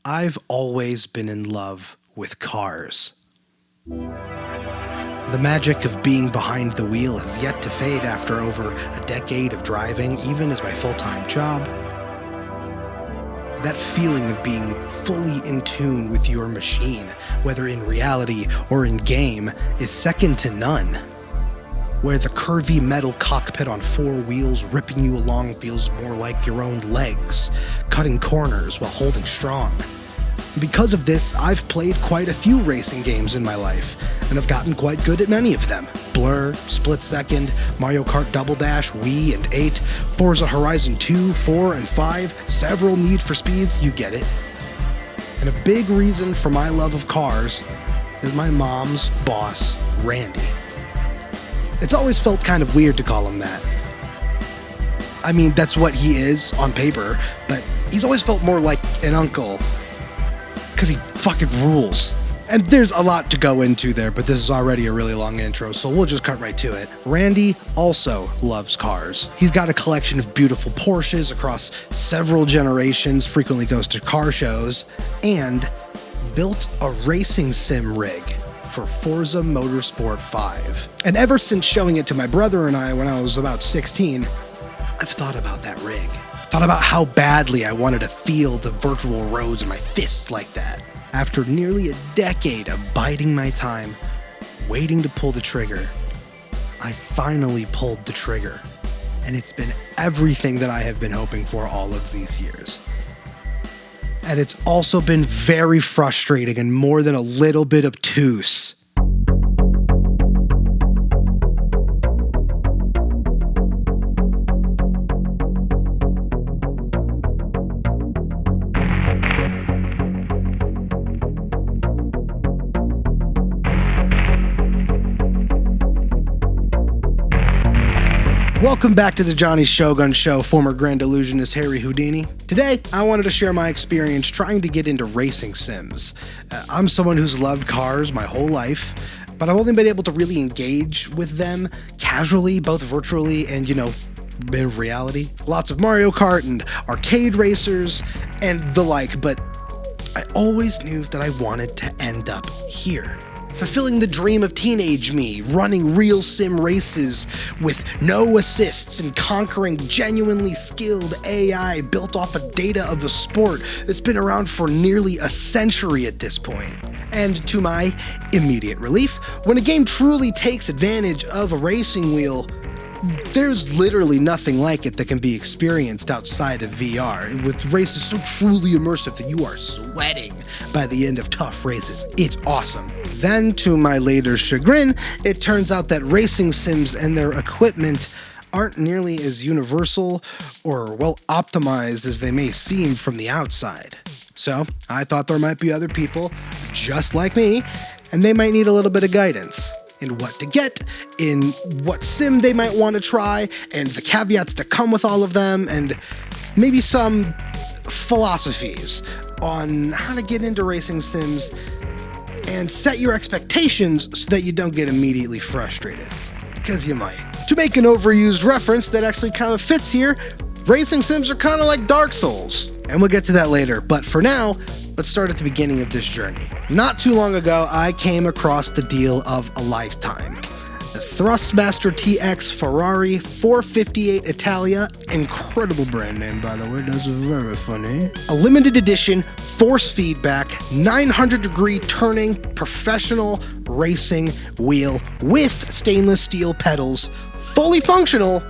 I've always been in love with cars. The magic of being behind the wheel has yet to fade after over a decade of driving, even as my full-time job. That feeling of being fully in tune with your machine, whether in reality or in game, is second to none. Where the curvy metal cockpit on four wheels ripping you along feels more like your own legs, cutting corners while holding strong. Because of this, I've played quite a few racing games in my life, and have gotten quite good at many of them. Blur, Split Second, Mario Kart Double Dash, Wii and 8, Forza Horizon 2, 4, and 5, several Need for Speeds, you get it. And a big reason for my love of cars is my mom's boss, Randy. It's always felt kind of weird to call him that. I mean, that's what he is on paper, but he's always felt more like an uncle, because he fucking rules. And there's a lot to go into there, but this is already a really long intro, so we'll just cut right to it. Randy also loves cars. He's got a collection of beautiful Porsches across several generations, frequently goes to car shows, and built a racing sim rig for Forza Motorsport 5. And ever since showing it to my brother and I when I was about 16, I've thought about that rig. Thought about how badly I wanted to feel the virtual roads in my fists like that. After nearly a decade of biding my time, waiting to pull the trigger, I finally pulled the trigger. And it's been everything that I have been hoping for all of these years. And it's also been very frustrating and more than a little bit obtuse. Welcome back to the Johnny Shogun Show, former Grand Illusionist Harry Houdini. Today, I wanted to share my experience trying to get into racing sims. I'm someone who's loved cars my whole life, but I've only been able to really engage with them casually, both virtually and, in reality. Lots of Mario Kart and arcade racers and the like, but I always knew that I wanted to end up here. Fulfilling the dream of teenage me, running real sim races with no assists and conquering genuinely skilled AI built off of data of the sport that's been around for nearly a century at this point. And to my immediate relief, when a game truly takes advantage of a racing wheel, there's literally nothing like it that can be experienced outside of VR, with races so truly immersive that you are sweating by the end of tough races. It's awesome. Then, to my later chagrin, it turns out that racing sims and their equipment aren't nearly as universal or well optimized as they may seem from the outside. So, I thought there might be other people just like me, and they might need a little bit of guidance in what to get, in what sim they might want to try, and the caveats that come with all of them, and maybe some philosophies on how to get into racing sims and set your expectations so that you don't get immediately frustrated, because you might. To make an overused reference that actually kind of fits here, racing sims are kind of like Dark Souls, and we'll get to that later, but for now, let's start at the beginning of this journey. Not too long ago, I came across the deal of a lifetime. The Thrustmaster TX Ferrari 458 Italia, incredible brand name by the way, that's very funny. A limited edition, force feedback, 900-degree turning, professional racing wheel with stainless steel pedals, fully functional,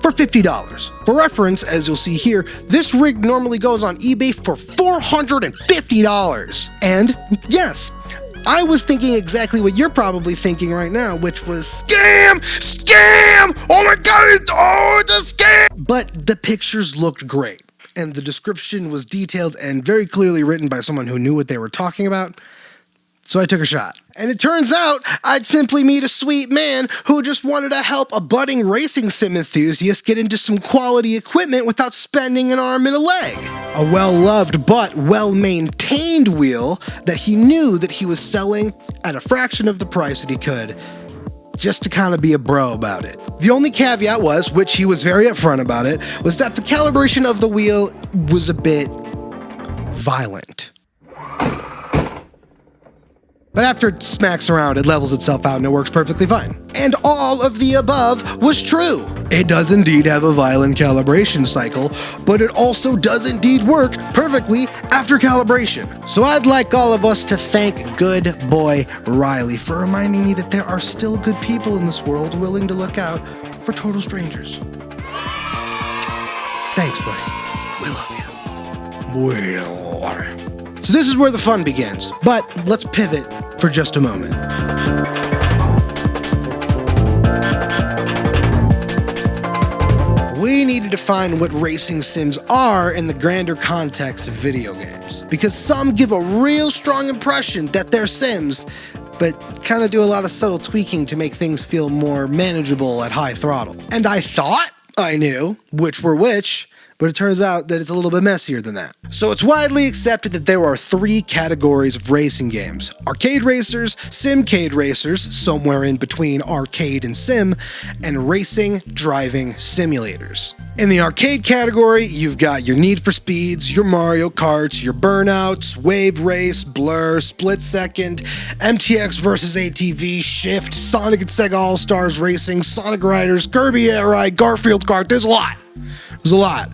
for $50. For reference, as you'll see here, this rig normally goes on eBay for $450. And yes, I was thinking exactly what you're probably thinking right now, which was scam! Scam! Oh my god, it's a scam! But the pictures looked great, and the description was detailed and very clearly written by someone who knew what they were talking about. So I took a shot. And it turns out I'd simply meet a sweet man who just wanted to help a budding racing sim enthusiast get into some quality equipment without spending an arm and a leg. A well-loved but well-maintained wheel that he knew that he was selling at a fraction of the price that he could, just to kind of be a bro about it. The only caveat was, which he was very upfront about it, was that the calibration of the wheel was a bit violent. But after it smacks around, it levels itself out and it works perfectly fine. And all of the above was true. It does indeed have a violent calibration cycle, but it also does indeed work perfectly after calibration. So I'd like all of us to thank good boy Riley for reminding me that there are still good people in this world willing to look out for total strangers. Thanks, buddy. We love you. We love you. So this is where the fun begins, but let's pivot for just a moment. We need to define what racing sims are in the grander context of video games, because some give a real strong impression that they're sims, but kind of do a lot of subtle tweaking to make things feel more manageable at high throttle. And I thought I knew which were which, but it turns out that it's a little bit messier than that. So it's widely accepted that there are 3 categories of racing games: arcade racers, simcade racers, somewhere in between arcade and sim, and racing driving simulators. In the arcade category, you've got your Need for Speeds, your Mario Karts, your Burnouts, Wave Race, Blur, Split Second, MTX vs. ATV, Shift, Sonic and Sega All-Stars Racing, Sonic Riders, Kirby Air Ride, Garfield Kart. There's a lot. There's a lot.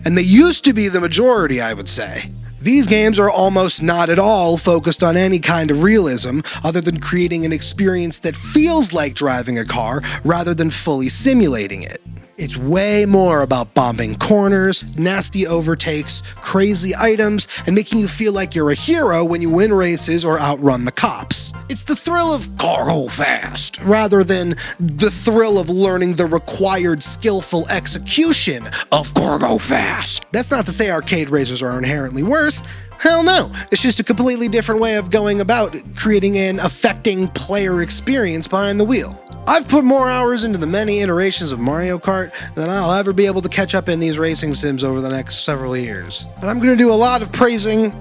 And they used to be the majority, I would say. These games are almost not at all focused on any kind of realism, other than creating an experience that feels like driving a car rather than fully simulating it. It's way more about bombing corners, nasty overtakes, crazy items, and making you feel like you're a hero when you win races or outrun the cops. It's the thrill of cargo fast, rather than the thrill of learning the required skillful execution of cargo fast. That's not to say arcade racers are inherently worse. Hell no. It's just a completely different way of going about creating an affecting player experience behind the wheel. I've put more hours into the many iterations of Mario Kart than I'll ever be able to catch up in these racing sims over the next several years. And I'm going to do a lot of praising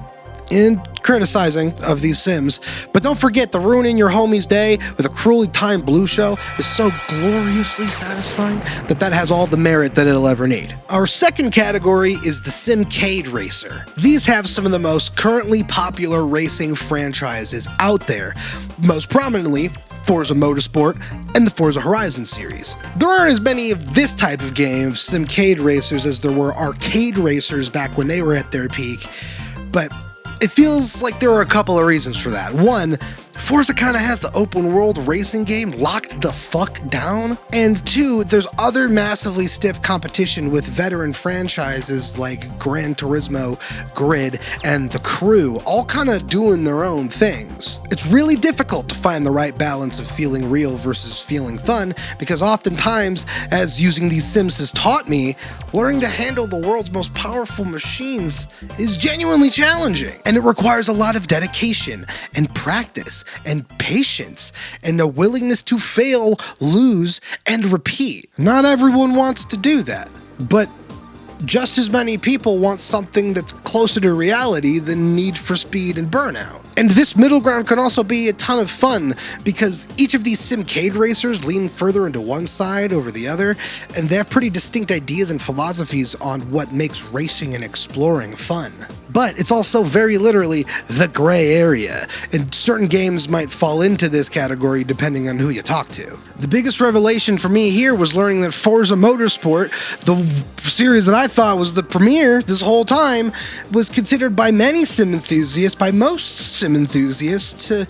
and criticizing of these sims, but don't forget the ruining your homie's day with a cruelly timed blue shell is so gloriously satisfying that has all the merit that it'll ever need. Our second category is the simcade racer. These have some of the most currently popular racing franchises out there, most prominently Forza Motorsport and the Forza Horizon series. There aren't as many of this type of game, simcade racers, as there were arcade racers back when they were at their peak, but it feels like there are a couple of reasons for that. One, Forza kind of has the open world racing game locked the fuck down. And 2, there's other massively stiff competition with veteran franchises like Gran Turismo, Grid, and The Crew, all kind of doing their own things. It's really difficult to find the right balance of feeling real versus feeling fun, because oftentimes, as using these sims has taught me, learning to handle the world's most powerful machines is genuinely challenging. And it requires a lot of dedication and practice and patience and a willingness to fail, lose, and repeat. Not everyone wants to do that, but just as many people want something that's closer to reality than Need for Speed and Burnout. And this middle ground can also be a ton of fun, because each of these simcade racers lean further into one side over the other, and they have pretty distinct ideas and philosophies on what makes racing and exploring fun. But it's also very literally the gray area, and certain games might fall into this category depending on who you talk to. The biggest revelation for me here was learning that Forza Motorsport, the series that I thought was the premier this whole time, was considered by many sim enthusiasts, by most sim enthusiasts, to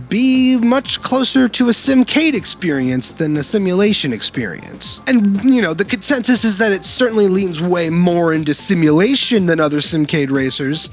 be much closer to a simcade experience than a simulation experience. And, you know, the consensus is that it certainly leans way more into simulation than other simcade racers,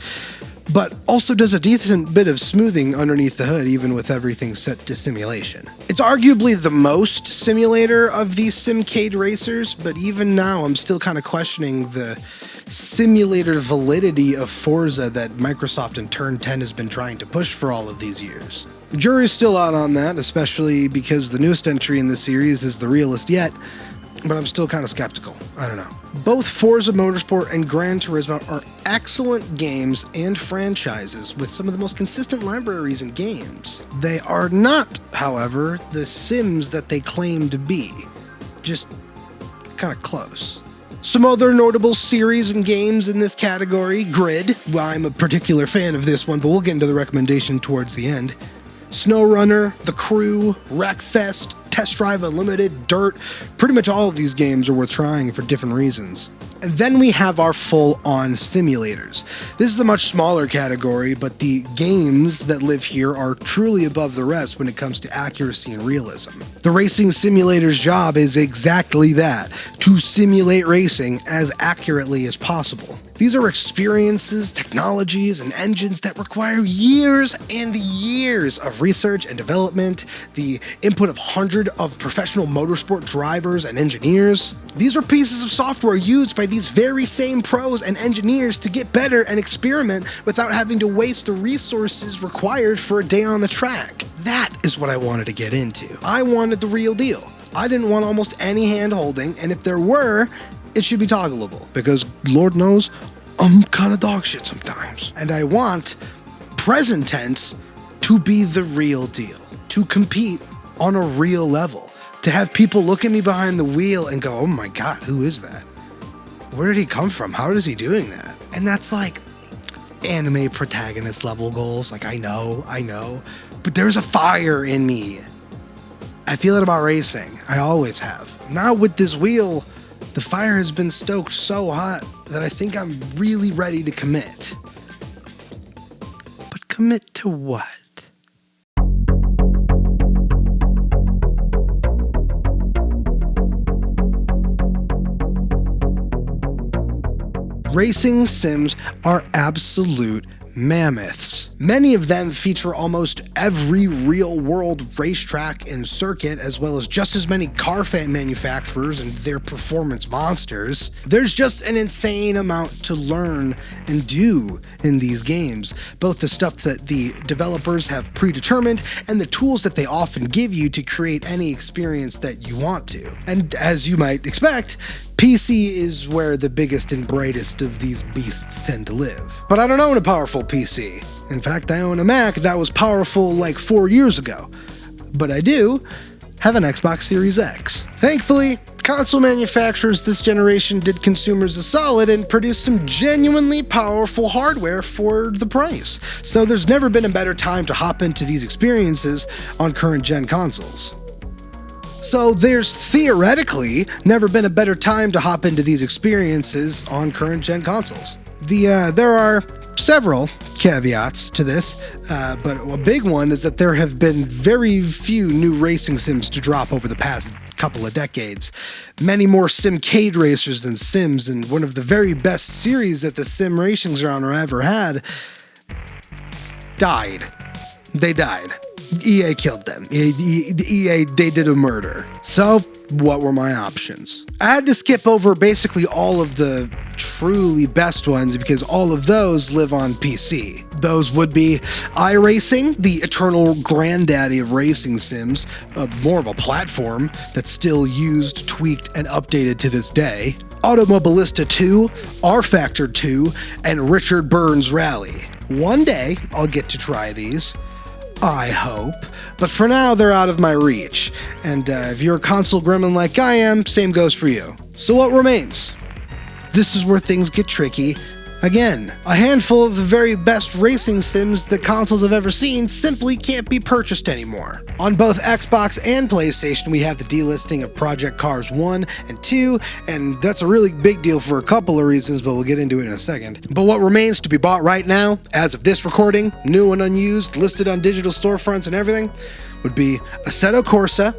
but also does a decent bit of smoothing underneath the hood, even with everything set to simulation. It's arguably the most simulator of these simcade racers, but even now I'm still kind of questioning the simulator validity of Forza that Microsoft and Turn 10 has been trying to push for all of these years. The jury's still out on that, especially because the newest entry in the series is the realest yet, but I'm still kind of skeptical. I don't know. Both Forza Motorsport and Gran Turismo are excellent games and franchises with some of the most consistent libraries and games. They are not, however, the Sims that they claim to be. Just kind of close. Some other notable series and games in this category: Grid. Well, I'm a particular fan of this one, but we'll get into the recommendation towards the end. SnowRunner, The Crew, Wreckfest, Test Drive Unlimited, Dirt. Pretty much all of these games are worth trying for different reasons. And then we have our full-on simulators. This is a much smaller category, but the games that live here are truly above the rest when it comes to accuracy and realism. The racing simulator's job is exactly that: to simulate racing as accurately as possible. These are experiences, technologies, and engines that require years and years of research and development, the input of hundreds of professional motorsport drivers and engineers. These are pieces of software used by these very same pros and engineers to get better and experiment without having to waste the resources required for a day on the track. That is what I wanted to get into. I wanted the real deal. I didn't want almost any hand-holding, and if there were, it should be toggleable, because Lord knows I'm kind of dog shit sometimes. And I want present tense to be the real deal, to compete on a real level, to have people look at me behind the wheel and go, oh my God, who is that? Where did he come from? How is he doing that? And that's like anime protagonist level goals. Like, I know, but there's a fire in me. I feel it about racing. I always have. Now with this wheel, the fire has been stoked so hot that I think I'm really ready to commit. But commit to what? Racing sims are absolute mammoths. Many of them feature almost every real-world racetrack and circuit, as well as just as many car manufacturers and their performance monsters. There's just an insane amount to learn and do in these games, both the stuff that the developers have predetermined and the tools that they often give you to create any experience that you want to. And as you might expect, PC is where the biggest and brightest of these beasts tend to live. But I don't own a powerful PC. In fact, I own a Mac that was powerful like 4 years ago. But I do have an Xbox Series X. Thankfully, console manufacturers this generation did consumers a solid and produced some genuinely powerful hardware for the price. So there's never been a better time to hop into these experiences on current gen consoles. So there's theoretically never been a better time to hop into these experiences on current gen consoles. There are several caveats to this, but a big one is that there have been very few new racing sims to drop over the past couple of decades. Many more simcade racers than sims, and one of the very best series that the sim racing genre ever had died. They died. EA killed them. EA, they did a murder. So, what were my options? I had to skip over basically all of the truly best ones because all of those live on PC. Those would be iRacing, the eternal granddaddy of racing sims, more of a platform that's still used, tweaked, and updated to this day. Automobilista 2, R-Factor 2, and Richard Burns Rally. One day, I'll get to try these. I hope. But for now, they're out of my reach. And if you're a console gremlin like I am, same goes for you. So what remains? This is where things get tricky. Again, a handful of the very best racing sims that consoles have ever seen simply can't be purchased anymore. On both Xbox and PlayStation, we have the delisting of Project Cars 1 and 2, and that's a really big deal for a couple of reasons, but we'll get into it in a second. But what remains to be bought right now, as of this recording, new and unused, listed on digital storefronts and everything, would be Assetto Corsa,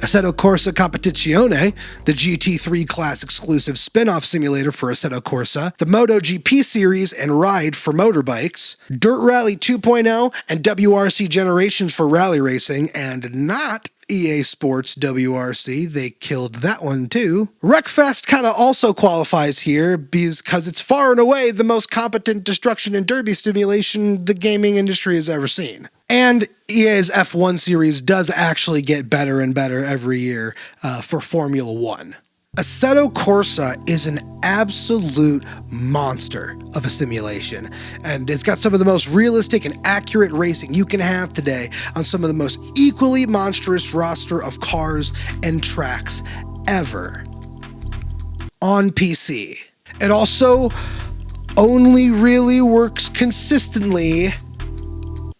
Assetto Corsa Competizione, the GT3 class exclusive spin-off simulator for Assetto Corsa, the MotoGP series and Ride for motorbikes, Dirt Rally 2.0 and WRC Generations for rally racing, and not EA Sports WRC, they killed that one too. Wreckfest kind of also qualifies here because it's far and away the most competent destruction and derby simulation the gaming industry has ever seen. And EA's F1 series does actually get better and better every year for Formula One. Assetto Corsa is an absolute monster of a simulation, and it's got some of the most realistic and accurate racing you can have today on some of the most equally monstrous roster of cars and tracks ever. on PC. It also only really works consistently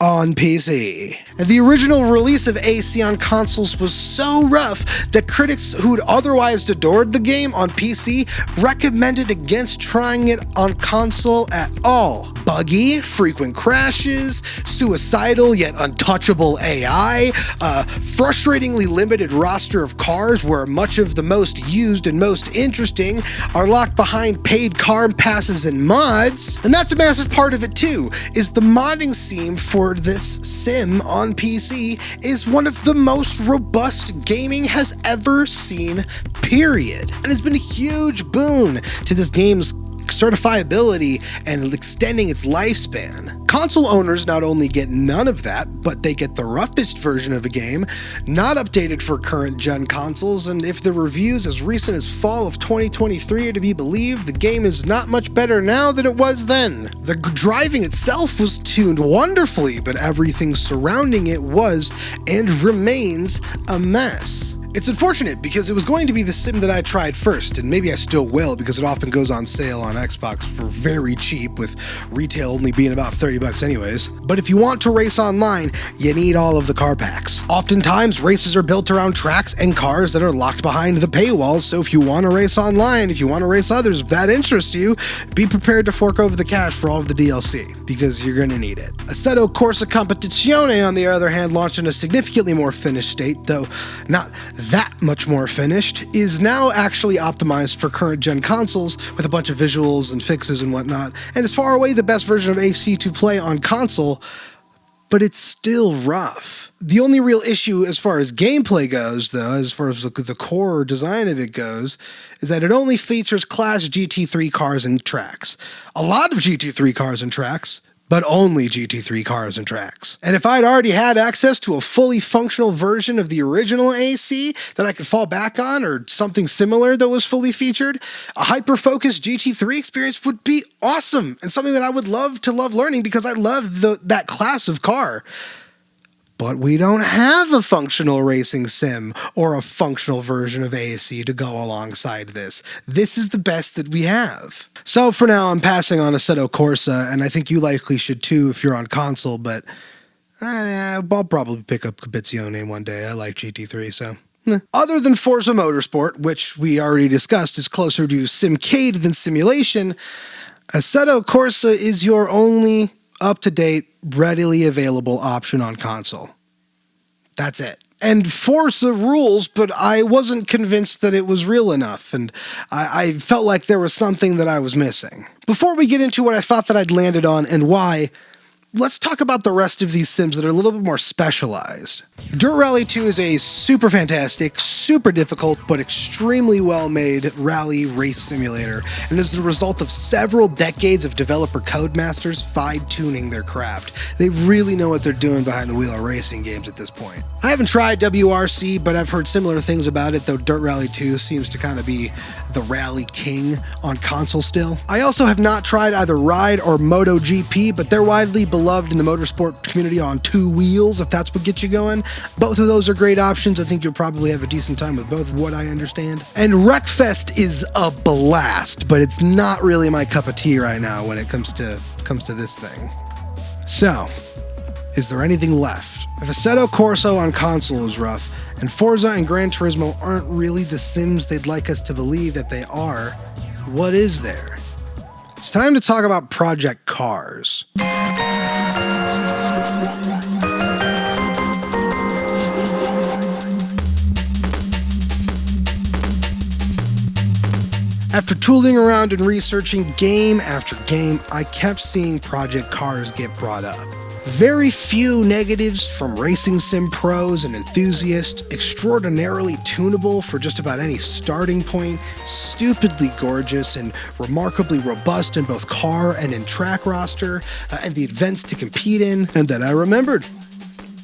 on PC. And the original release of AC on consoles was so rough that critics who'd otherwise adored the game on PC recommended against trying it on console at all. Buggy, frequent crashes, suicidal yet untouchable AI, a frustratingly limited roster of cars where much of the most used and most interesting are locked behind paid car passes and mods. And that's a massive part of it too, is the modding scene for this sim on PC is one of the most robust gaming has ever seen, period. And it's been a huge boon to this game's certifiability and extending its lifespan. Console owners not only get none of that, but they get the roughest version of a game, not updated for current gen consoles, and if the reviews as recent as fall of 2023 are to be believed, the game is not much better now than it was then. The driving itself was tuned wonderfully, but everything surrounding it was and remains a mess. It's unfortunate because it was going to be the sim that I tried first, and maybe I still will because it often goes on sale on Xbox for very cheap, with retail only being about $30 anyways. But if you want to race online, you need all of the car packs. Oftentimes, races are built around tracks and cars that are locked behind the paywall, so if you want to race online, if you want to race others, if that interests you, be prepared to fork over the cash for all of the DLC, because you're going to need it. Assetto Corsa Competizione, on the other hand, launched in a significantly more finished state, though not that much more finished, is now actually optimized for current gen consoles with a bunch of visuals and fixes and whatnot, and is far away the best version of AC to play on console, but it's still rough. The only real issue as far as gameplay goes, though, as far as the core design of it goes, is that it only features Class GT3 cars and tracks. A lot of GT3 cars and tracks, but only GT3 cars and tracks. And if I'd already had access to a fully functional version of the original AC that I could fall back on, or something similar that was fully featured, a hyper-focused GT3 experience would be awesome, and something that I would love learning because I love that class of car. But we don't have a functional racing sim or a functional version of AC to go alongside this. This is the best that we have. So for now, I'm passing on Assetto Corsa, and I think you likely should too if you're on console, but I'll probably pick up Competizione one day. I like GT3, so... Other than Forza Motorsport, which we already discussed is closer to simcade than simulation, Assetto Corsa is your only up-to-date, readily available option on console. That's it. And Forza rules, but I wasn't convinced that it was real enough, and I felt like there was something that I was missing. Before we get into what I thought that I'd landed on and why, let's talk about the rest of these sims that are a little bit more specialized. Dirt Rally 2 is a super fantastic, super difficult, but extremely well-made rally race simulator, and is the result of several decades of developer codemasters fine-tuning their craft. They really know what they're doing behind the wheel of racing games at this point. I haven't tried WRC, but I've heard similar things about it, though Dirt Rally 2 seems to kind of be the rally king on console still. I also have not tried either Ride or MotoGP, but they're widely beloved in the motorsport community on two wheels, if that's what gets you going. Both of those are great options. I think you'll probably have a decent time with both, what I understand. And Wreckfest is a blast, but it's not really my cup of tea right now when it comes to this thing. So, is there anything left? If Assetto Corsa on console is rough, and Forza and Gran Turismo aren't really the sims they'd like us to believe that they are, what is there? It's time to talk about Project Cars. After tooling around and researching game after game, I kept seeing Project Cars get brought up. Very few negatives from racing sim pros and enthusiasts, extraordinarily tunable for just about any starting point, stupidly gorgeous and remarkably robust in both car and in track roster, and the events to compete in, and then I remembered.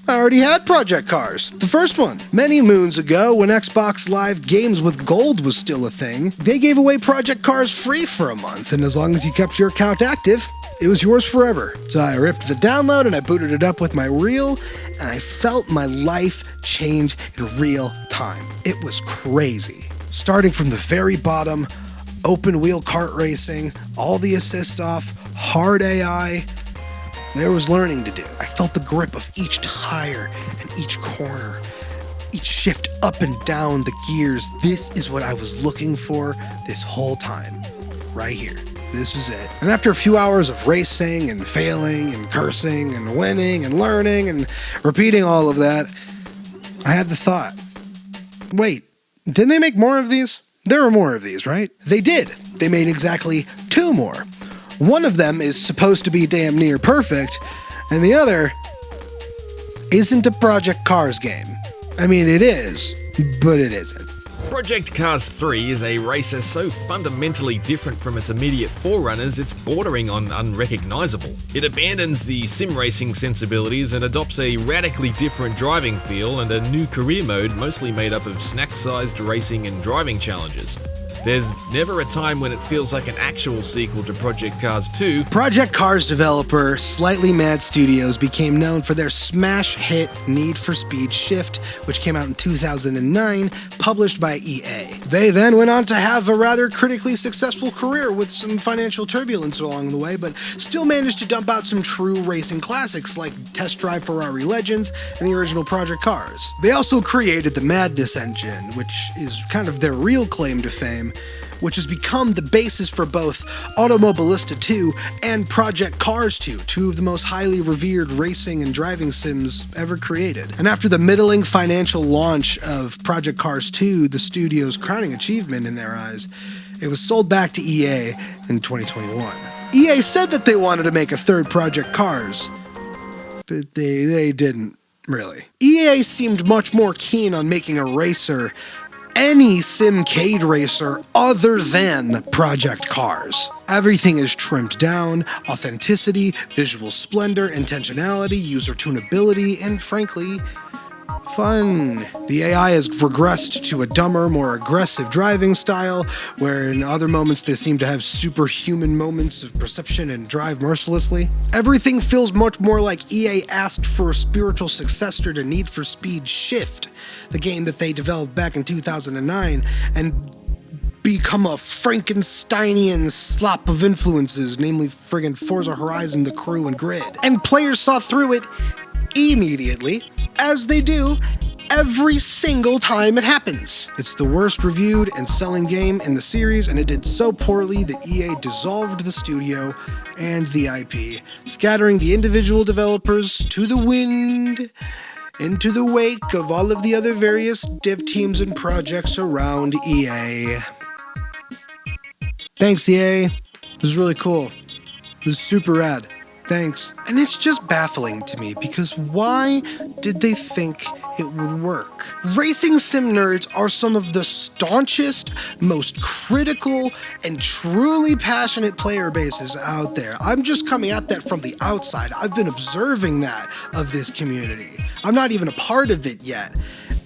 I already had Project Cars, the first one. Many moons ago, when Xbox Live Games with Gold was still a thing, they gave away Project Cars free for a month, and as long as you kept your account active, it was yours forever. So I ripped the download and I booted it up with my reel, and I felt my life change in real time. It was crazy. Starting from the very bottom, open wheel kart racing, all the assist off, hard AI. There was learning to do. I felt the grip of each tire and each corner, each shift up and down the gears. This is what I was looking for this whole time, right here. This was it. And after a few hours of racing and failing and cursing and winning and learning and repeating all of that, I had the thought, wait, didn't they make more of these? There are more of these, right? They did. They made exactly 2 more. One of them is supposed to be damn near perfect, and the other isn't a Project Cars game. I mean, it is, but it isn't. Project Cars 3 is a racer so fundamentally different from its immediate forerunners it's bordering on unrecognizable. It abandons the sim racing sensibilities and adopts a radically different driving feel and a new career mode mostly made up of snack-sized racing and driving challenges. There's never a time when it feels like an actual sequel to Project Cars 2. Project Cars developer Slightly Mad Studios became known for their smash hit Need for Speed Shift, which came out in 2009, published by EA. They then went on to have a rather critically successful career with some financial turbulence along the way, but still managed to dump out some true racing classics like Test Drive Ferrari Legends and the original Project Cars. They also created the Madness engine, which is kind of their real claim to fame, which has become the basis for both Automobilista 2 and Project Cars 2, 2 of the most highly revered racing and driving sims ever created. And after the middling financial launch of Project Cars 2, the studio's crowning achievement in their eyes, it was sold back to EA in 2021. EA said that they wanted to make a third Project Cars, but they didn't, really. EA seemed much more keen on making a racer, any simcade racer other than Project Cars. Everything is trimmed down: authenticity, visual splendor, intentionality, user tunability, and frankly, fun. The AI has regressed to a dumber, more aggressive driving style, where in other moments they seem to have superhuman moments of perception and drive mercilessly. Everything feels much more like EA asked for a spiritual successor to Need for Speed Shift, the game that they developed back in 2009, and become a Frankensteinian slop of influences, namely friggin' Forza Horizon, The Crew, and Grid. And players saw through it immediately, as they do every single time it happens. It's the worst reviewed and selling game in the series, and it did so poorly that EA dissolved the studio and the IP, scattering the individual developers to the wind, into the wake of all of the other various dev teams and projects around EA. Thanks, EA. This is really cool. This is super rad. Thanks. And it's just baffling to me, because why did they think it would work? Racing sim nerds are some of the staunchest, most critical, and truly passionate player bases out there. I'm just coming at that from the outside. I've been observing that of this community. I'm not even a part of it yet.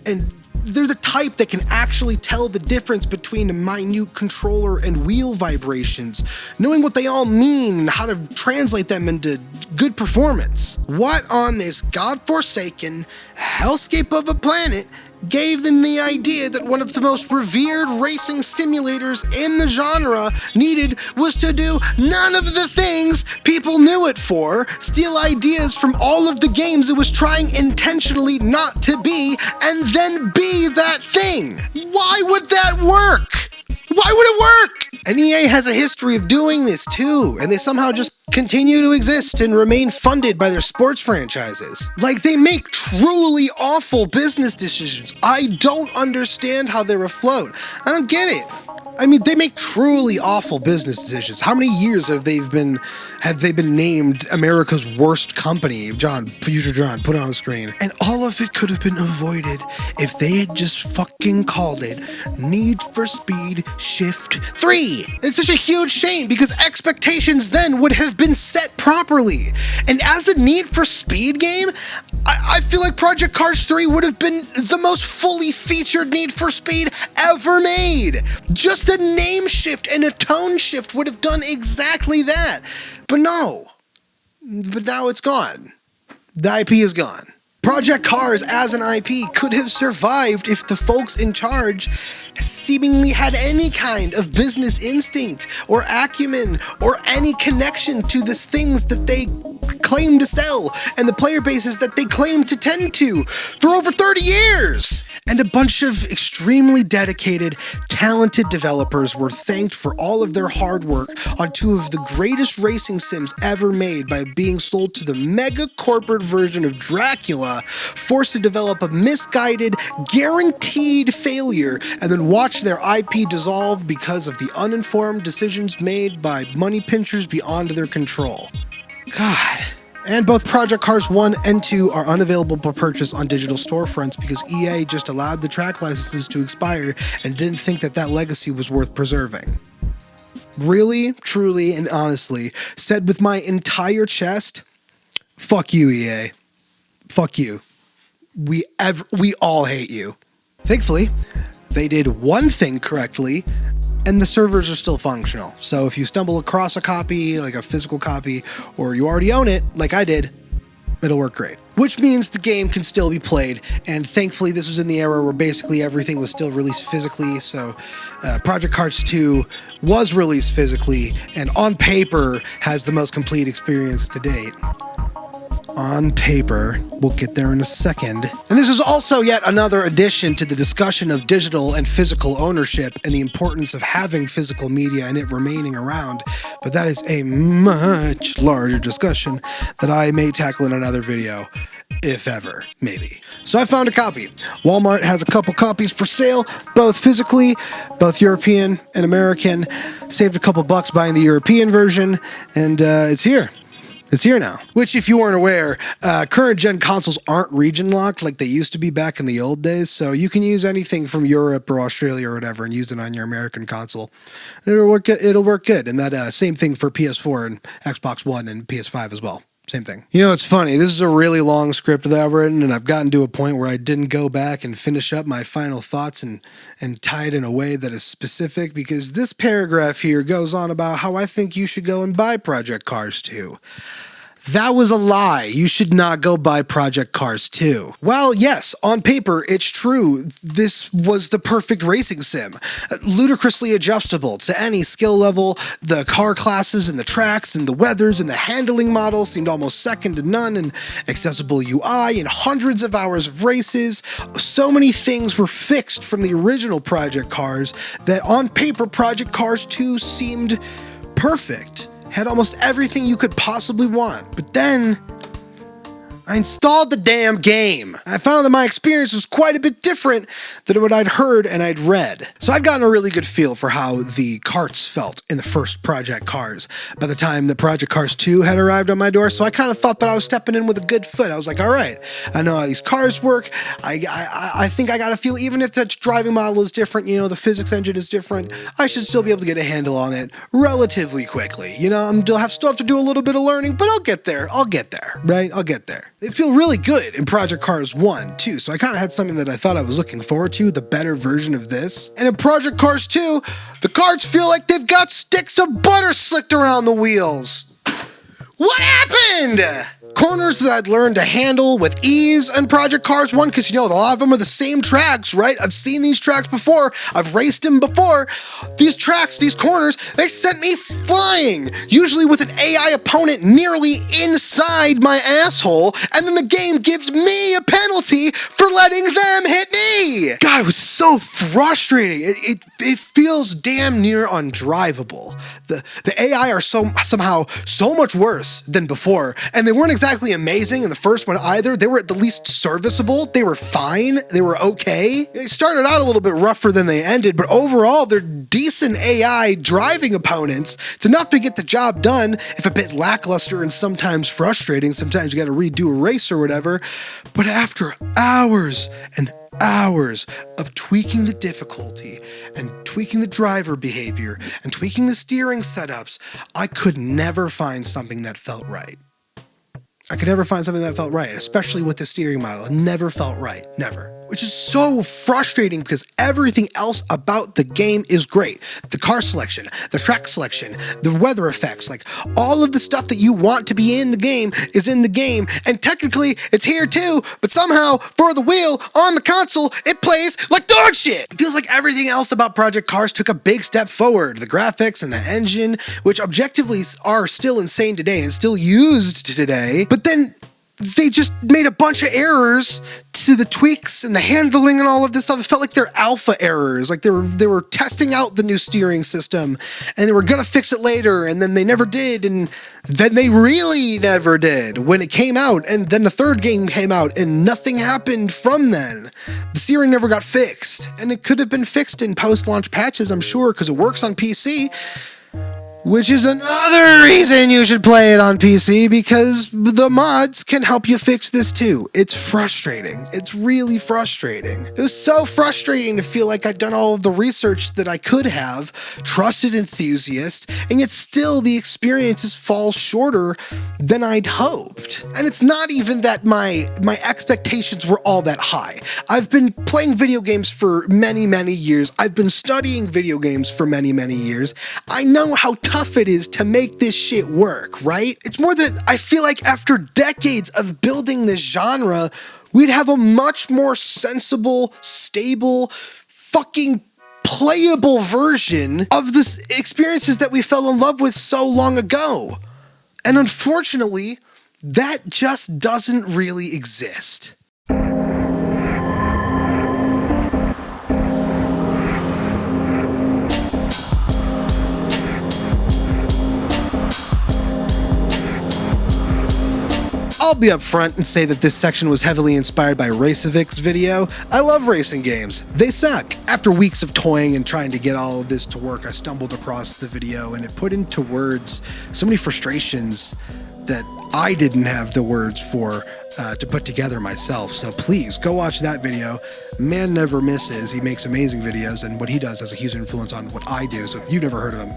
And they're the type that can actually tell the difference between a minute controller and wheel vibrations, knowing what they all mean and how to translate them into good performance. What on this godforsaken hellscape of a planet gave them the idea that one of the most revered racing simulators in the genre needed was to do none of the things people knew it for, steal ideas from all of the games it was trying intentionally not to be, and then be that thing? Why would that work? Why would it work? And EA has a history of doing this too, and they somehow just continue to exist and remain funded by their sports franchises. Like, they make truly awful business decisions. I don't understand how they're afloat. I don't get it. I mean, they make truly awful business decisions. How many years have they been named America's worst company? John, future John, put it on the screen. And all of it could have been avoided if they had just fucking called it Need for Speed Shift 3. It's such a huge shame, because expectations then would have been set properly. And as a Need for Speed game, I feel like Project Cars 3 would have been the most fully featured Need for Speed ever made. Just a name shift and a tone shift would have done exactly that. But no. But now it's gone. The IP is gone. Project Cars as an IP could have survived if the folks in charge seemingly had any kind of business instinct or acumen or any connection to the things that they claim to sell and the player bases that they claim to tend to for over 30 years. And a bunch of extremely dedicated, talented developers were thanked for all of their hard work on two of the greatest racing sims ever made by being sold to the mega corporate version of Dracula, forced to develop a misguided, guaranteed failure, and then watch their IP dissolve because of the uninformed decisions made by money pinchers beyond their control. God. And both Project Cars 1 and 2 are unavailable for purchase on digital storefronts because EA just allowed the track licenses to expire and didn't think that legacy was worth preserving. Really, truly, and honestly, said with my entire chest, fuck you, EA. Fuck you. We all hate you. Thankfully, they did one thing correctly, and the servers are still functional. So if you stumble across a copy, like a physical copy, or you already own it, like I did, it'll work great. Which means the game can still be played, and thankfully this was in the era where basically everything was still released physically, so Project Cars 2 was released physically, and on paper has the most complete experience to date. On paper. We'll get there in a second. And this is also yet another addition to the discussion of digital and physical ownership and the importance of having physical media and it remaining around. But that is a much larger discussion that I may tackle in another video, if ever, maybe. So I found a copy. Walmart has a couple copies for sale, both physically, both European and American. Saved a couple bucks buying the European version, and it's here. It's here now. Which, if you weren't aware, current gen consoles aren't region locked like they used to be back in the old days, so you can use anything from Europe or Australia or whatever and use it on your American console. It'll work good. And that same thing for PS4 and Xbox One and PS5 as well. Same thing. You know, it's funny. This is a really long script that I've written, and I've gotten to a point where I didn't go back and finish up my final thoughts and tie it in a way that is specific, because this paragraph here goes on about how I think you should go and buy Project Cars 2. That was a lie. You should not go buy Project Cars 2. Well, yes, on paper, it's true. This was the perfect racing sim. Ludicrously adjustable to any skill level. The car classes and the tracks and the weathers and the handling models seemed almost second to none, and accessible UI and hundreds of hours of races. So many things were fixed from the original Project Cars that on paper, Project Cars 2 seemed perfect. Had almost everything you could possibly want. But then I installed the damn game. I found that my experience was quite a bit different than what I'd heard and I'd read. So I'd gotten a really good feel for how the carts felt in the first Project Cars by the time the Project Cars 2 had arrived on my door. So I kind of thought that I was stepping in with a good foot. I was like, all right, I know how these cars work. I think I got a feel, even if the driving model is different, you know, the physics engine is different, I should still be able to get a handle on it relatively quickly. You know, still have to do a little bit of learning, but I'll get there, right? I'll get there. They feel really good in Project Cars 1, too, so I kind of had something that I thought I was looking forward to, the better version of this. And in Project Cars 2, the cars feel like they've got sticks of butter slicked around the wheels. What happened? Corners that I'd learned to handle with ease in Project Cars 1, because, you know, a lot of them are the same tracks, right? I've seen these tracks before. I've raced them before. These tracks, these corners, they sent me flying, usually with an AI opponent nearly inside my asshole, and then the game gives me a penalty for letting them hit me. God, it was so frustrating. It feels damn near undrivable. The AI are somehow so much worse than before, and they weren't exactly amazing in the first one either. They were at the least serviceable. They were fine. They were okay. They started out a little bit rougher than they ended, but overall, they're decent AI driving opponents. It's enough to get the job done, if a bit lackluster and sometimes frustrating. Sometimes you got to redo a race or whatever. But after hours and hours of tweaking the difficulty and tweaking the driver behavior and tweaking the steering setups, I could never find something that felt right. I could never find something that felt right, especially with the steering model. It never felt right. Never. Which is so frustrating because everything else about the game is great. The car selection, the track selection, the weather effects, like all of the stuff that you want to be in the game is in the game, and technically it's here too, but somehow for the wheel on the console, it plays like dog shit. It feels like everything else about Project Cars took a big step forward. The graphics and the engine, which objectively are still insane today and still used today, but then they just made a bunch of errors to the tweaks and the handling and all of this stuff. It felt like they're alpha errors, like they were testing out the new steering system and they were gonna fix it later, and then they never did, and then they really never did when it came out, and then the third game came out and nothing happened from then. The steering never got fixed, and it could have been fixed in post-launch patches, I'm sure, because it works on PC. Which is another reason you should play it on PC, because the mods can help you fix this too. It's frustrating. It's really frustrating. It was so frustrating to feel like I'd done all of the research that I could have, trusted enthusiasts, and yet still the experiences fall shorter than I'd hoped. And it's not even that my expectations were all that high. I've been playing video games for many, many years. I've been studying video games for many, many years. I know how tough it is to make this shit work, right? It's more that I feel like after decades of building this genre, we'd have a much more sensible, stable, fucking playable version of the experiences that we fell in love with so long ago. And unfortunately, that just doesn't really exist. I'll be upfront and say that this section was heavily inspired by Racevic's video. I love racing games. They suck. After weeks of toying and trying to get all of this to work, I stumbled across the video and it put into words so many frustrations that I didn't have the words for to put together myself. So please go watch that video. Man never misses. He makes amazing videos, and what he does has a huge influence on what I do. So if you've never heard of him,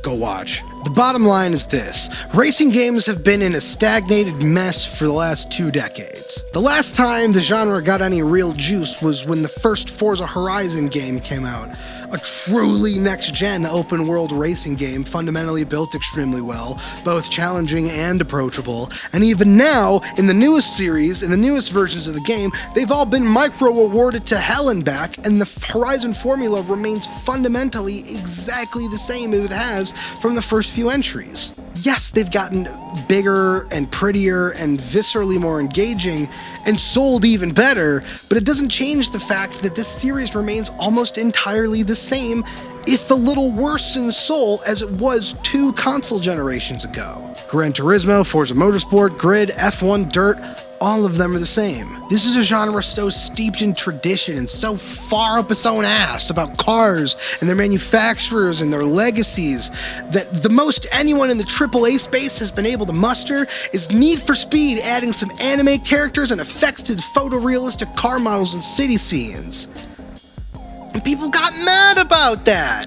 go watch. The bottom line is this: racing games have been in a stagnated mess for the last 2 decades. The last time the genre got any real juice was when the first Forza Horizon game came out. A truly next-gen open-world racing game, fundamentally built extremely well, both challenging and approachable, and even now, in the newest series, in the newest versions of the game, they've all been micro-awarded to hell and back, and the Horizon formula remains fundamentally exactly the same as it has from the first few entries. Yes, they've gotten bigger and prettier and viscerally more engaging, and sold even better, but it doesn't change the fact that this series remains almost entirely the same, if a little worse in soul, as it was 2 console generations ago. Gran Turismo, Forza Motorsport, Grid, F1, Dirt, all of them are the same. This is a genre so steeped in tradition and so far up its own ass about cars and their manufacturers and their legacies that the most anyone in the AAA space has been able to muster is Need for Speed adding some anime characters and effects to photorealistic car models and city scenes. And people got mad about that.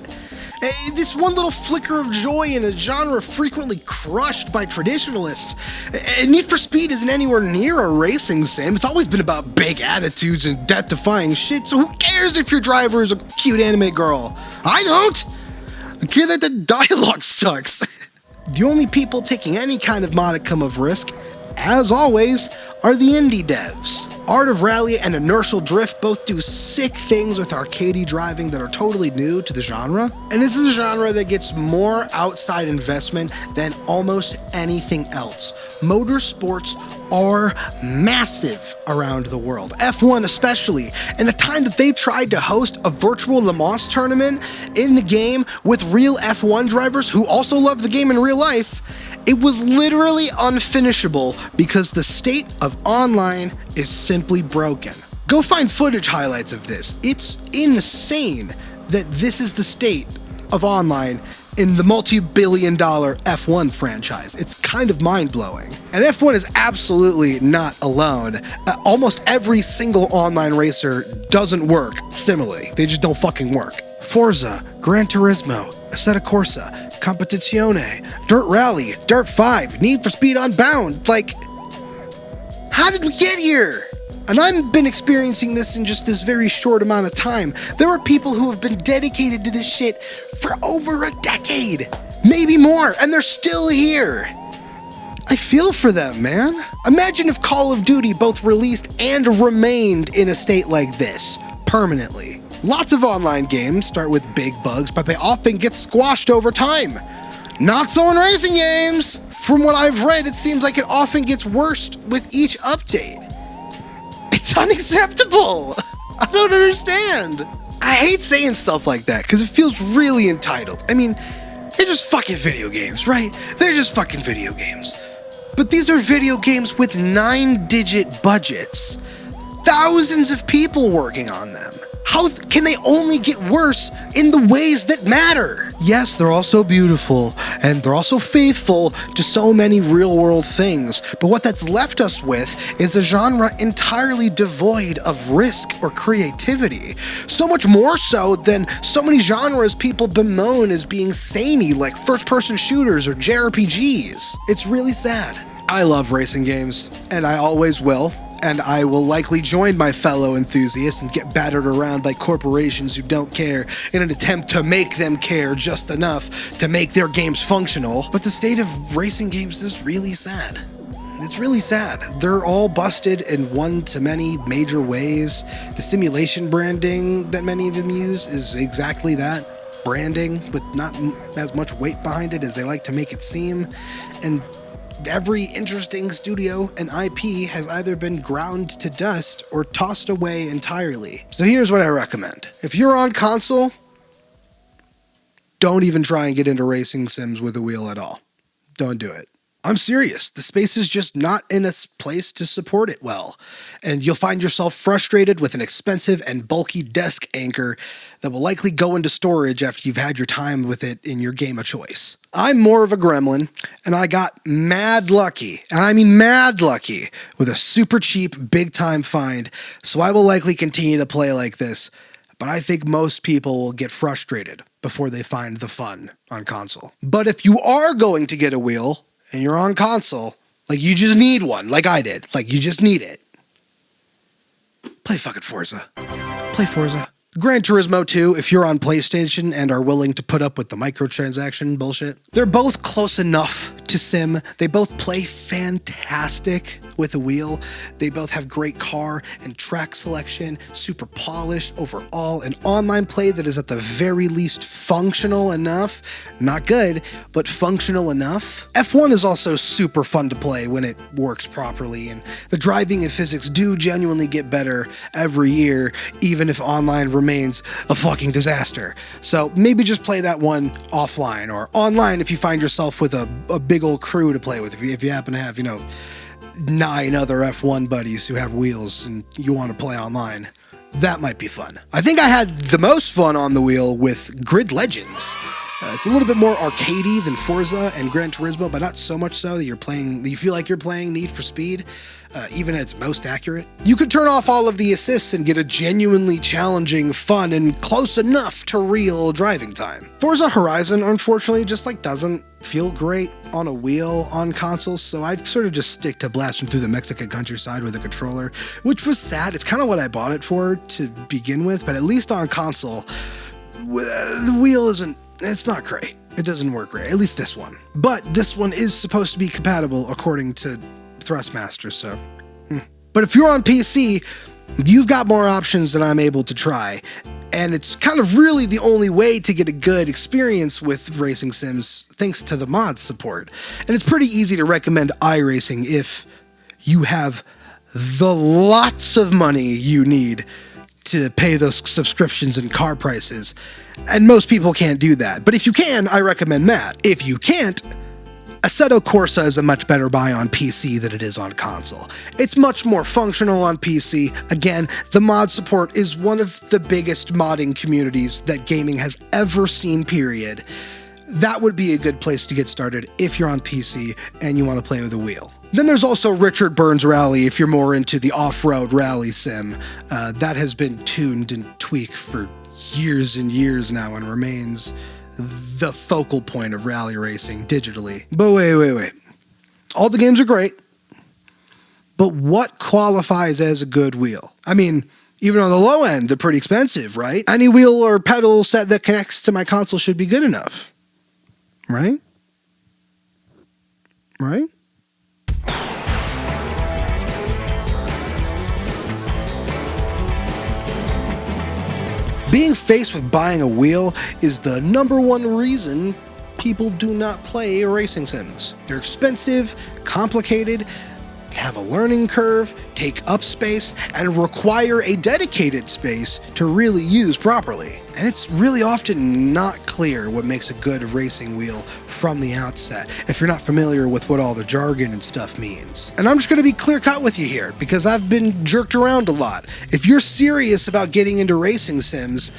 This one little flicker of joy in a genre frequently crushed by traditionalists. And Need for Speed isn't anywhere near a racing sim. It's always been about big attitudes and death-defying shit, so who cares if your driver is a cute anime girl? I don't! I care that the dialogue sucks. The only people taking any kind of modicum of risk, as always, are the indie devs. Art of Rally and Inertial Drift both do sick things with arcadey driving that are totally new to the genre. And this is a genre that gets more outside investment than almost anything else. Motorsports are massive around the world, F1 especially. And the time that they tried to host a virtual Le Mans tournament in the game with real F1 drivers who also love the game in real life, it was literally unfinishable because the state of online is simply broken. Go find footage highlights of this. It's insane that this is the state of online in the multi-billion-dollar F1 franchise. It's kind of mind-blowing. And F1 is absolutely not alone. Almost every single online racer doesn't work similarly. They just don't fucking work. Forza, Gran Turismo, Assetto Corsa, Competizione, Dirt Rally, Dirt 5, Need for Speed Unbound. Like, how did we get here? And I've been experiencing this in just this very short amount of time. There are people who have been dedicated to this shit for over a decade, maybe more, and they're still here. I feel for them, man. Imagine if Call of Duty both released and remained in a state like this, permanently. Lots of online games start with big bugs, but they often get squashed over time. Not so in racing games. From what I've read, it seems like it often gets worse with each update. It's unacceptable. I don't understand. I hate saying stuff like that because it feels really entitled. I mean, they're just fucking video games, right? They're just fucking video games. But these are video games with 9-digit budgets. Thousands of people working on them. How can they only get worse in the ways that matter? Yes, they're also beautiful, and they're also faithful to so many real-world things, but what that's left us with is a genre entirely devoid of risk or creativity. So much more so than so many genres people bemoan as being samey, like first-person shooters or JRPGs. It's really sad. I love racing games, and I always will. And I will likely join my fellow enthusiasts and get battered around by corporations who don't care in an attempt to make them care just enough to make their games functional. But the state of racing games is really sad. It's really sad. They're all busted in one-to-many major ways. The simulation branding that many of them use is exactly that. Branding with not as much weight behind it as they like to make it seem. And every interesting studio and IP has either been ground to dust or tossed away entirely. So here's what I recommend. If you're on console, don't even try and get into racing sims with a wheel at all. Don't do it. I'm serious. The space is just not in a place to support it well. And you'll find yourself frustrated with an expensive and bulky desk anchor that will likely go into storage after you've had your time with it in your game of choice. I'm more of a gremlin, and I got mad lucky, and I mean mad lucky, with a super cheap, big-time find, so I will likely continue to play like this, but I think most people will get frustrated before they find the fun on console. But if you are going to get a wheel, and you're on console, like you just need one, like I did, like you just need it, play fucking Forza. Play Forza. Gran Turismo 2, if you're on PlayStation and are willing to put up with the microtransaction bullshit. They're both close enough to sim. They both play fantastic with a wheel. They both have great car and track selection, super polished overall, and online play that is at the very least functional enough. Not good, but functional enough. F1 is also super fun to play when it works properly, and the driving and physics do genuinely get better every year, even if online remains a fucking disaster. So maybe just play that one offline or online if you find yourself with a big old crew to play with. If you happen to have, 9 other F1 buddies who have wheels and you want to play online, that might be fun. I think I had the most fun on the wheel with Grid Legends. It's a little bit more arcadey than Forza and Gran Turismo, but not so much so that you feel like you're playing Need for Speed, even at its most accurate. You could turn off all of the assists and get a genuinely challenging, fun, and close enough to real driving time. Forza Horizon, unfortunately, just doesn't feel great on a wheel on consoles, so I'd sort of just stick to blasting through the Mexican countryside with a controller, which was sad. It's kind of what I bought it for to begin with, but at least on console, the wheel it's not great. It doesn't work great, at least this one. But this one is supposed to be compatible according to Thrustmaster, so. But if you're on PC, you've got more options than I'm able to try. And it's kind of really the only way to get a good experience with racing sims thanks to the mod support. And it's pretty easy to recommend iRacing if you have the lots of money you need to pay those subscriptions and car prices. And most people can't do that. But if you can, I recommend that. If you can't, Assetto Corsa is a much better buy on PC than it is on console. It's much more functional on PC. Again, the mod support is one of the biggest modding communities that gaming has ever seen, period. That would be a good place to get started if you're on PC and you want to play with a wheel. Then there's also Richard Burns Rally if you're more into the off-road rally sim. That has been tuned and tweaked for years and years now and remains the focal point of rally racing digitally. But wait. All the games are great, but what qualifies as a good wheel? I mean, even on the low end, they're pretty expensive, right? Any wheel or pedal set that connects to my console should be good enough, right? Right? Being faced with buying a wheel is the number one reason people do not play racing sims. They're expensive, complicated, have a learning curve, take up space, and require a dedicated space to really use properly. And it's really often not clear what makes a good racing wheel from the outset, if you're not familiar with what all the jargon and stuff means. And I'm just going to be clear cut with you here, because I've been jerked around a lot. If you're serious about getting into racing sims,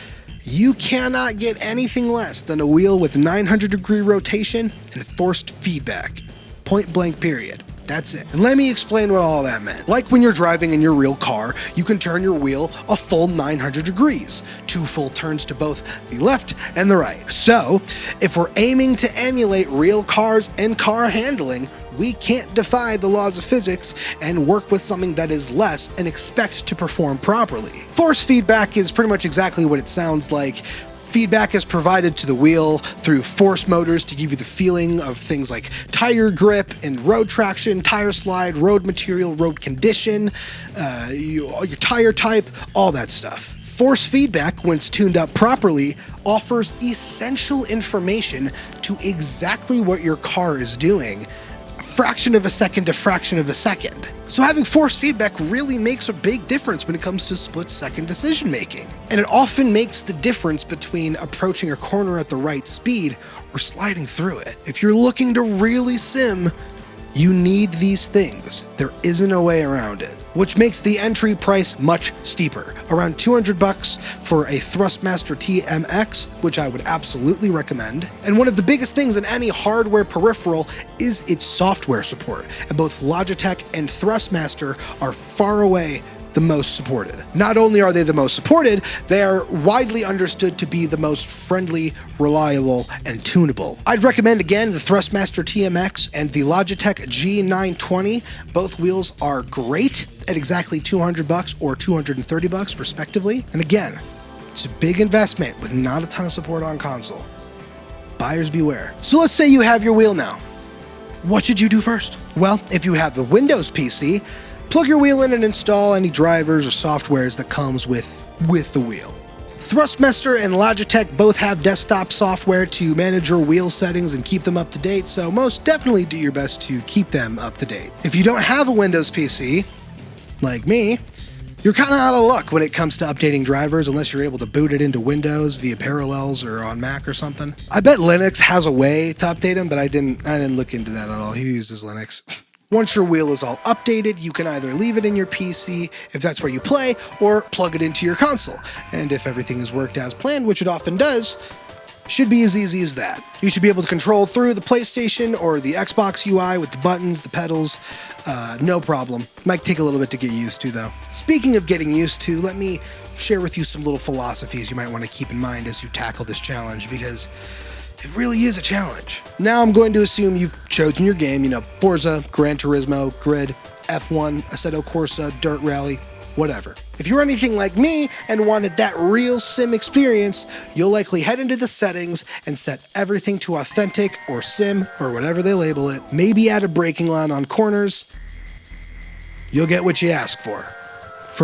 you cannot get anything less than a wheel with 900-degree rotation and forced feedback. Point blank period. That's it. And let me explain what all that meant. Like when you're driving in your real car, you can turn your wheel a full 900 degrees, 2 full turns to both the left and the right. So, if we're aiming to emulate real cars and car handling, we can't defy the laws of physics and work with something that is less and expect to perform properly. Force feedback is pretty much exactly what it sounds like. Feedback is provided to the wheel through force motors to give you the feeling of things like tire grip and road traction, tire slide, road material, road condition, your tire type, all that stuff. Force feedback, when it's tuned up properly, offers essential information to exactly what your car is doing, fraction of a second to fraction of a second. So having force feedback really makes a big difference when it comes to split-second decision making. And it often makes the difference between approaching a corner at the right speed or sliding through it. If you're looking to really sim, you need these things. There isn't a way around it, which makes the entry price much steeper. Around $200 for a Thrustmaster TMX, which I would absolutely recommend. And one of the biggest things in any hardware peripheral is its software support. And both Logitech and Thrustmaster are far away the most supported. Not only are they the most supported, they are widely understood to be the most friendly, reliable, and tunable. I'd recommend again the Thrustmaster TMX and the Logitech G920. Both wheels are great at exactly $200 or $230 respectively. And again, it's a big investment with not a ton of support on console. Buyers beware. So let's say you have your wheel now. What should you do first? Well, if you have the Windows PC, plug your wheel in and install any drivers or softwares that comes with the wheel. Thrustmaster and Logitech both have desktop software to manage your wheel settings and keep them up to date, so most definitely do your best to keep them up to date. If you don't have a Windows PC, like me, you're kind of out of luck when it comes to updating drivers unless you're able to boot it into Windows via Parallels or on Mac or something. I bet Linux has a way to update them, but I didn't look into that at all. Who uses Linux? Once your wheel is all updated, you can either leave it in your PC if that's where you play, or plug it into your console. And if everything has worked as planned, which it often does, should be as easy as that. You should be able to control through the PlayStation or the Xbox UI with the buttons, the pedals, no problem. Might take a little bit to get used to though. Speaking of getting used to, let me share with you some little philosophies you might want to keep in mind as you tackle this challenge, because it really is a challenge. Now I'm going to assume you've chosen your game, Forza, Gran Turismo, Grid, F1, Assetto Corsa, Dirt Rally, whatever. If you're anything like me and wanted that real sim experience, you'll likely head into the settings and set everything to authentic or sim or whatever they label it. Maybe add a braking line on corners. You'll get what you ask for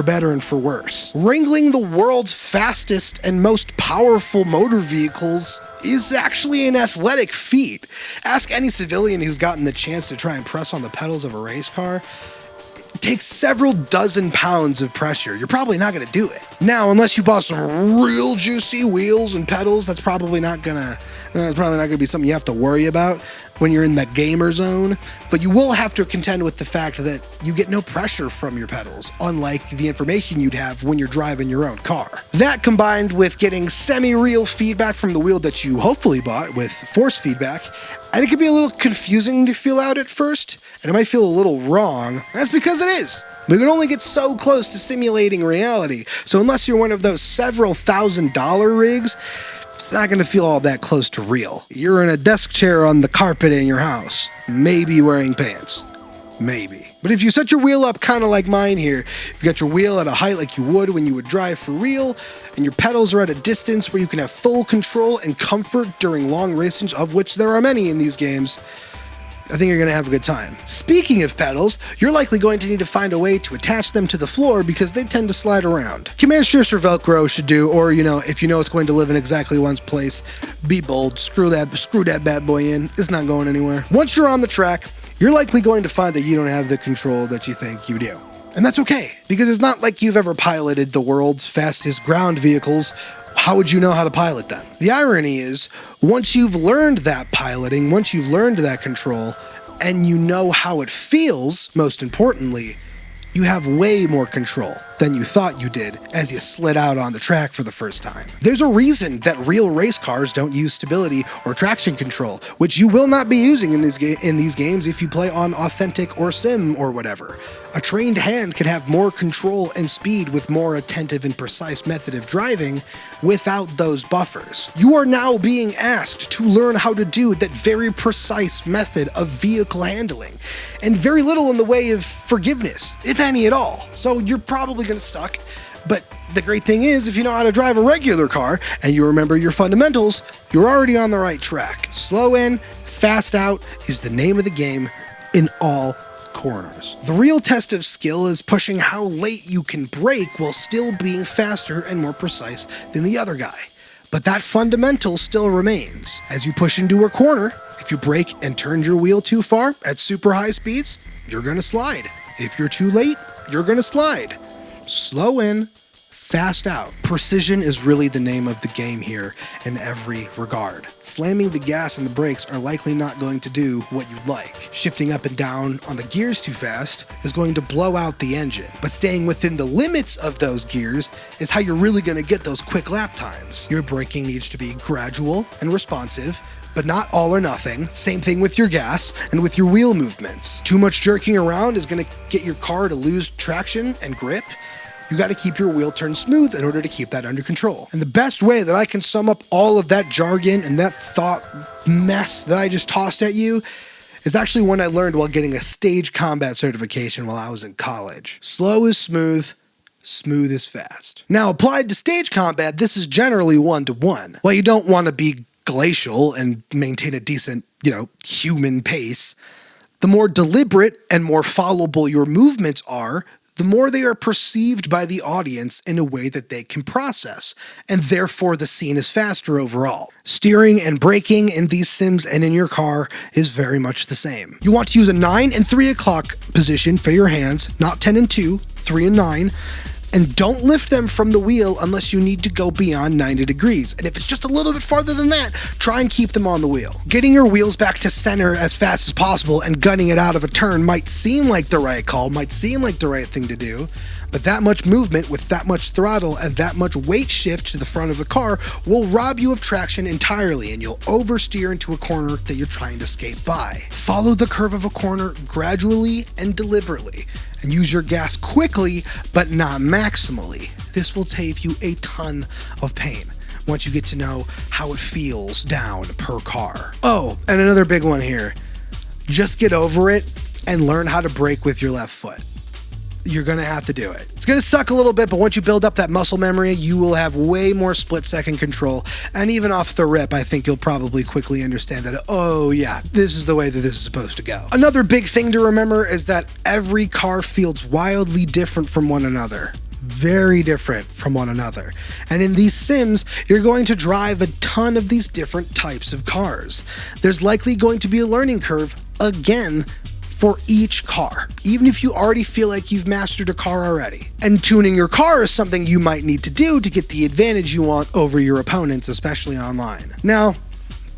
better and for worse. Wrangling the world's fastest and most powerful motor vehicles is actually an athletic feat. Ask any civilian who's gotten the chance to try and press on the pedals of a race car. It takes several dozen pounds of pressure. You're probably not going to do it. Now, unless you bought some real juicy wheels and pedals, that's probably not going to be something you have to worry about when you're in that gamer zone, but you will have to contend with the fact that you get no pressure from your pedals, unlike the information you'd have when you're driving your own car. That combined with getting semi-real feedback from the wheel that you hopefully bought with force feedback, and it can be a little confusing to feel out at first, and it might feel a little wrong. That's because it is. We can only get so close to simulating reality, so unless you're one of those several $1,000 rigs, It's not going to feel all that close to real. You're in a desk chair on the carpet in your house, maybe wearing pants. Maybe. But if you set your wheel up kind of like mine here, you've got your wheel at a height like you would when you would drive for real, and your pedals are at a distance where you can have full control and comfort during long races, of which there are many in these games, I think you're going to have a good time. Speaking of pedals, you're likely going to need to find a way to attach them to the floor because they tend to slide around. Command strips or Velcro should do, or if you know it's going to live in exactly one place, be bold, screw that bad boy in, it's not going anywhere. Once you're on the track, you're likely going to find that you don't have the control that you think you do. And that's okay, because it's not like you've ever piloted the world's fastest ground vehicles. How would you know how to pilot them? The irony is, once you've learned that piloting, once you've learned that control, and you know how it feels, most importantly, you have way more control than you thought you did as you slid out on the track for the first time. There's a reason that real race cars don't use stability or traction control, which you will not be using in these games if you play on authentic or sim or whatever. A trained hand can have more control and speed with more attentive and precise method of driving without those buffers. You are now being asked to learn how to do that very precise method of vehicle handling, and very little in the way of forgiveness, if any at all. So you're probably going to suck, but the great thing is, if you know how to drive a regular car and you remember your fundamentals, you're already on the right track. Slow in, fast out is the name of the game in all corners. The real test of skill is pushing how late you can brake while still being faster and more precise than the other guy. But that fundamental still remains. As you push into a corner, if you brake and turn your wheel too far at super high speeds, you're going to slide. If you're too late, you're going to slide. Slow in, fast out. Precision is really the name of the game here in every regard. Slamming the gas and the brakes are likely not going to do what you'd like. Shifting up and down on the gears too fast is going to blow out the engine. But staying within the limits of those gears is how you're really going to get those quick lap times. Your braking needs to be gradual and responsive, but not all or nothing. Same thing with your gas and with your wheel movements. Too much jerking around is going to get your car to lose traction and grip. You got to keep your wheel turned smooth in order to keep that under control. And the best way that I can sum up all of that jargon and that thought mess that I just tossed at you is actually one I learned while getting a stage combat certification while I was in college. Slow is smooth, smooth is fast. Now, applied to stage combat, this is generally 1-to-1. While you don't want to be glacial and maintain a decent, human pace, the more deliberate and more followable your movements are, the more they are perceived by the audience in a way that they can process, and therefore the scene is faster overall. Steering and braking in these sims and in your car is very much the same. You want to use a 9 and 3 o'clock position for your hands, not 10 and 2, 3 and 9, and don't lift them from the wheel unless you need to go beyond 90 degrees. And if it's just a little bit farther than that, try and keep them on the wheel. Getting your wheels back to center as fast as possible and gunning it out of a turn might seem like the right call, might seem like the right thing to do, but that much movement with that much throttle and that much weight shift to the front of the car will rob you of traction entirely, and you'll oversteer into a corner that you're trying to skate by. Follow the curve of a corner gradually and deliberately, and use your gas quickly, but not maximally. This will save you a ton of pain once you get to know how it feels down per car. Oh, and another big one here. Just get over it and learn how to brake with your left foot. You're going to have to do it. It's going to suck a little bit, but once you build up that muscle memory, you will have way more split-second control. And even off the rip, I think you'll probably quickly understand that, oh yeah, this is the way that this is supposed to go. Another big thing to remember is that every car feels wildly different from one another. Very different from one another. And in these sims, you're going to drive a ton of these different types of cars. There's likely going to be a learning curve, again, for each car, even if you already feel like you've mastered a car already. And tuning your car is something you might need to do to get the advantage you want over your opponents, especially online. Now,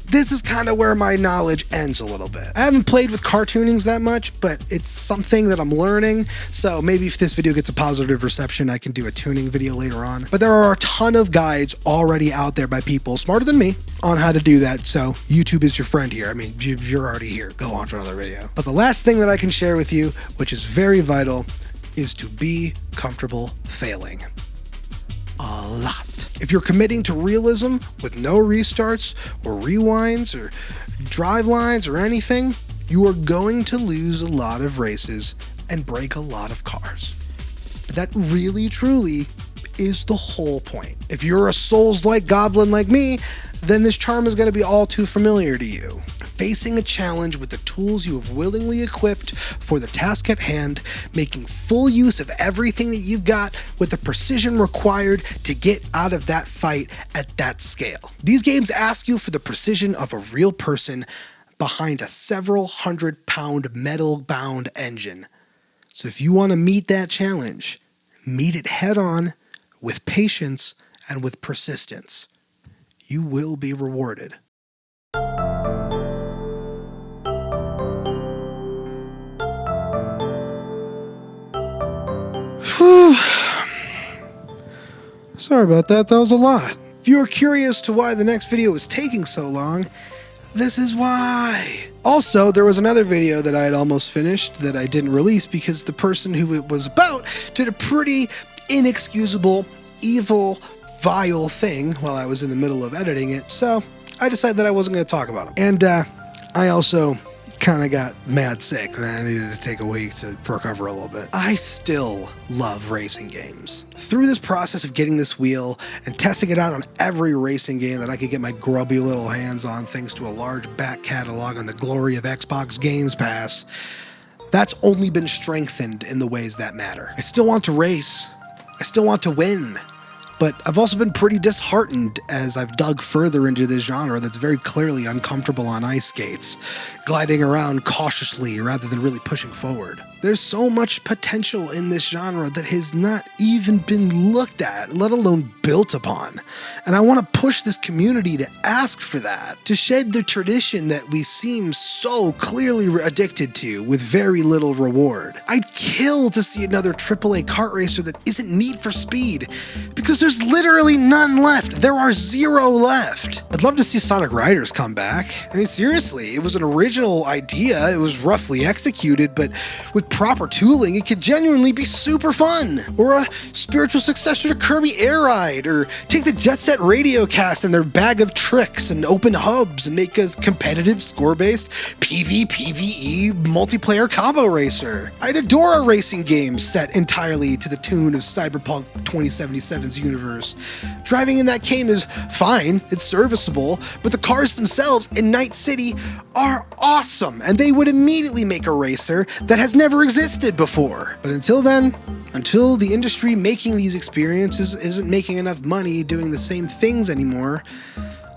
this is kind of where my knowledge ends a little bit. I haven't played with car tunings that much, but it's something that I'm learning, so maybe if this video gets a positive reception, I can do a tuning video later on. But there are a ton of guides already out there by people smarter than me on how to do that, so YouTube is your friend here. I mean, you're already here. Go on for another video. But the last thing that I can share with you, which is very vital, is to be comfortable failing. a lot. If you're committing to realism with no restarts or rewinds or drive lines or anything, you are going to lose a lot of races and break a lot of cars. But that really, truly is the whole point. If you're a Souls-like goblin like me, then this charm is going to be all too familiar to you. Facing a challenge with the tools you have willingly equipped for the task at hand, making full use of everything that you've got with the precision required to get out of that fight at that scale. These games ask you for the precision of a real person behind a several 100-pound metal-bound engine. So if you want to meet that challenge, meet it head-on with patience and with persistence. You will be rewarded. Whew. Sorry about that. That was a lot. If you are curious to why the next video is taking so long, this is why. Also, there was another video that I had almost finished that I didn't release because the person who it was about did a pretty inexcusable, evil, vile thing while I was in the middle of editing it, so I decided that I wasn't going to talk about him. And I also kind of got mad sick, and I needed to take a week to recover a little bit. I still love racing games. Through this process of getting this wheel and testing it out on every racing game that I could get my grubby little hands on thanks to a large back catalog on the glory of Xbox Games Pass, that's only been strengthened in the ways that matter. I still want to race. I still want to win. But I've also been pretty disheartened as I've dug further into this genre that's very clearly uncomfortable on ice skates, gliding around cautiously rather than really pushing forward. There's so much potential in this genre that has not even been looked at, let alone built upon. And I want to push this community to ask for that, to shed the tradition that we seem so clearly addicted to with very little reward. I'd kill to see another AAA kart racer that isn't Need for Speed, because there's literally none left. There are zero left. I'd love to see Sonic Riders come back. I mean, seriously, it was an original idea. It was roughly executed, but with proper tooling, it could genuinely be super fun. Or a spiritual successor to Kirby Air Ride, or take the Jet Set Radio Cast and their bag of tricks and open hubs and make a competitive score-based PvPvE multiplayer combo racer. I'd adore a racing game set entirely to the tune of Cyberpunk 2077's universe. Driving in that game is fine, it's serviceable, but the cars themselves in Night City are awesome, and they would immediately make a racer that has never existed before. But until then, until the industry making these experiences isn't making enough money doing the same things anymore,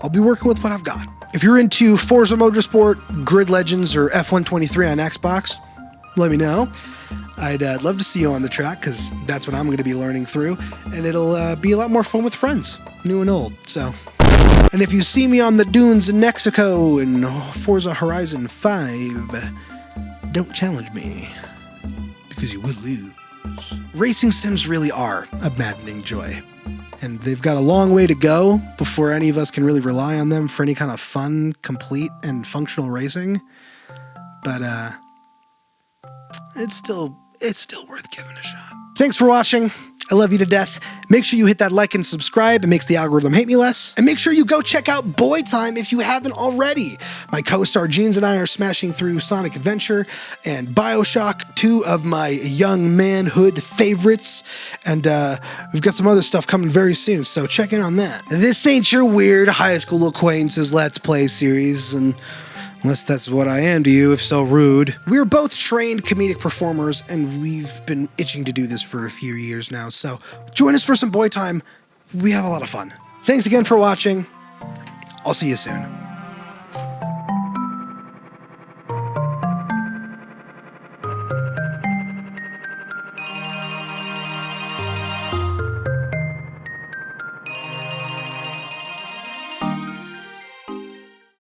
I'll be working with what I've got. If you're into Forza Motorsport, Grid Legends, or F123 on Xbox, let me know. I'd love to see you on the track, because that's what I'm going to be learning through, and it'll be a lot more fun with friends, new and old, so. And if you see me on the dunes in Mexico in Forza Horizon 5, don't challenge me, because you will lose. Racing sims really are a maddening joy, and they've got a long way to go before any of us can really rely on them for any kind of fun, complete, and functional racing, but it's still worth giving a shot. Thanks for watching. I love you to death. Make sure you hit that like and subscribe. It makes the algorithm hate me less. And make sure you go check out Boy Time if you haven't already. My co-star Jeans and I are smashing through Sonic Adventure and BioShock, two of my young manhood favorites. And we've got some other stuff coming very soon, so check in on that. This ain't your weird high school acquaintances Let's Play series, and unless that's what I am to you, if so rude. We're both trained comedic performers, and we've been itching to do this for a few years now, so join us for some Boy Time. We have a lot of fun. Thanks again for watching. I'll see you soon.